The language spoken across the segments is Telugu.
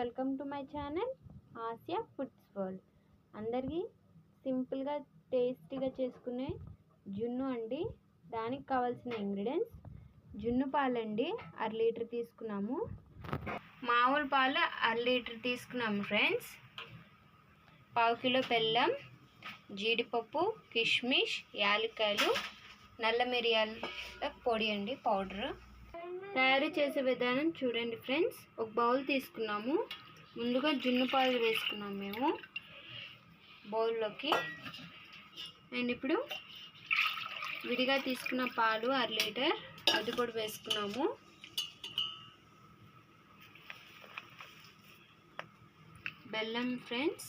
Welcome to my channel Asia foods world. అందరికీ సింపుల్గా టేస్టీగా చేసుకునే జున్ను అండి. దానికి కావాల్సిన ఇంగ్రీడియంట్స్ జున్ను పాలండి 1/2 లీటర్ తీసుకున్నాము. మామూలు పాలు 1/2 లీటర్ తీసుకున్నాము ఫ్రెండ్స్. 1/2 కిలో బెల్లం, జీడిపప్పు, కిష్మిష్, యాలక్కాయలు, నల్ల మిరియాల పొడి అండి, పౌడర్. తయారు చేసే విధానం చూడండి ఫ్రెండ్స్. ఒక బౌల్ తీసుకున్నాము. ముందుగా జున్ను పాలు వేసుకున్నాము మేము బౌల్లోకి. అండ్ ఇప్పుడు విడిగా తీసుకున్న పాలు 1/2 లీటర్ అది కూడా వేసుకున్నాము. బెల్లం ఫ్రెండ్స్,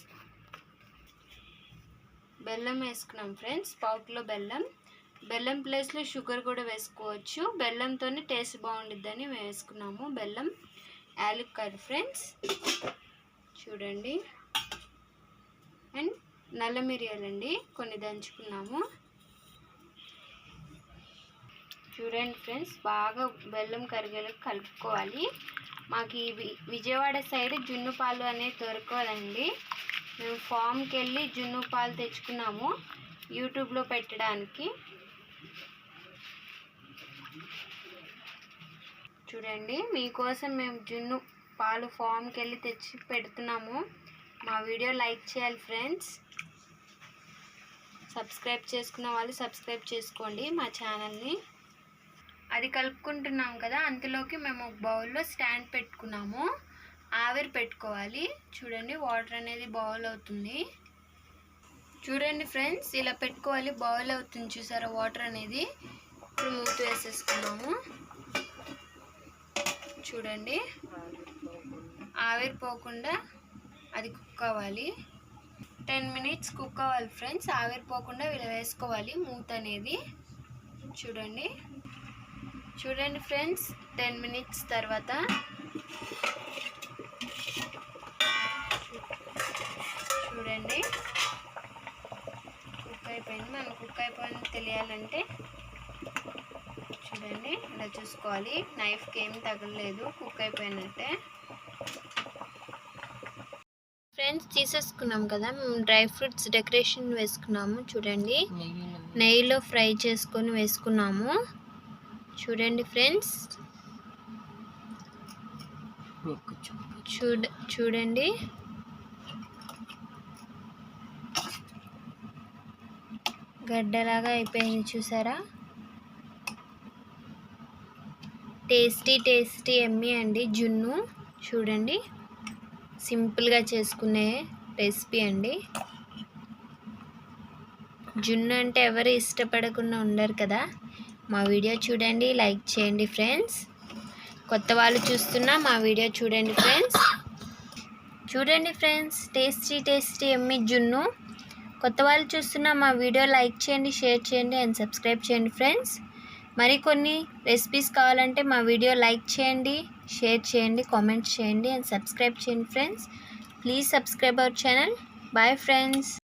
బెల్లం వేసుకున్నాం ఫ్రెండ్స్. 1/2 కిలో బెల్లం. బెల్లం ప్లేస్లో షుగర్ కూడా వేసుకోవచ్చు. బెల్లంతోనే టేస్ట్ బాగుండిద్దని వేసుకున్నాము బెల్లం. యాలక్కాయలు ఫ్రెండ్స్ చూడండి. అండ్ నల్ల మిరియాలండి కొన్ని దంచుకున్నాము. చూడండి ఫ్రెండ్స్, బాగా బెల్లం కరిగేలా కలుపుకోవాలి. మాకు ఈ విజయవాడ సైడ్ జున్ను పాలు అనేది దొరకదండి. మేము ఫామ్కి వెళ్ళి జున్ను పాలు తెచ్చుకున్నాము యూట్యూబ్లో పెట్టడానికి. చూడండి, మీకోసం మేము జున్ను పాలు ఫామ్కి వెళ్ళి తెచ్చి పెడుతున్నాము. మా వీడియో లైక్ చేయాలి ఫ్రెండ్స్. సబ్స్క్రైబ్ చేసుకున్న వాళ్ళు సబ్స్క్రైబ్ చేసుకోండి మా ఛానల్ని. అది కలుపుకుంటున్నాం కదా, అంతలోకి మేము ఒక బౌల్లో స్టాండ్ పెట్టుకున్నాము. ఆవిరి పెట్టుకోవాలి. చూడండి, వాటర్ అనేది బాయిల్ అవుతుంది. చూడండి ఫ్రెండ్స్, ఇలా పెట్టుకోవాలి. బాయిల్ అవుతుంది చూసారా వాటర్ అనేది. ఇప్పుడు మూత వేసేసుకున్నాము. చూడండి, ఆవిరిపోకుండా అది కుక్ అవ్వాలి. 10 మినిట్స్ కుక్ అవ్వాలి ఫ్రెండ్స్. ఆవిరిపోకుండా ఇలా వేసుకోవాలి మూత అనేది. చూడండి చూడండి ఫ్రెండ్స్, 10 మినిట్స్ తర్వాత చూడండి కుక్ అయిపోయింది. మనం కుక్ అయిపోయింది తెలియాలంటే చూడండి ఇలా చూసుకోవాలి. నైఫ్కి ఏం తగలలేదు, కుక్ అయిపోయినట్టే. ఫ్రెండ్స్ తీసేసుకున్నాం కదా, మేము డ్రై ఫ్రూట్స్ డెకరేషన్ వేసుకున్నాము. చూడండి, నెయ్యిలో ఫ్రై చేసుకొని వేసుకున్నాము. చూడండి ఫ్రెండ్స్, చూడండి గడ్డలాగా అయిపోయింది చూసారా. టేస్టీ టేస్టీ ఎమ్మీ అండి జున్ను. చూడండి, సింపుల్గా చేసుకునే రెసిపీ అండి. జున్ను అంటే ఎవరు ఇష్టపడకుండా ఉండరు కదా. మా వీడియో చూడండి, లైక్ చేయండి ఫ్రెండ్స్. కొత్త వాళ్ళు చూస్తున్నా మా వీడియో చూడండి ఫ్రెండ్స్. చూడండి ఫ్రెండ్స్, టేస్టీ టేస్టీ ఎమ్మీ జున్ను. కొత్త వాళ్ళు చూస్తున్నా మా వీడియో లైక్ చేయండి, షేర్ చేయండి అండ్ సబ్స్క్రైబ్ చేయండి ఫ్రెండ్స్. మరికొన్ని రెసిపీస్ కావాలంటే మా వీడియో లైక్ చేయండి, షేర్ చేయండి, కామెంట్ చేయండి అండ్ సబ్స్క్రైబ్ చేయండి friends. Please subscribe our channel. Bye friends.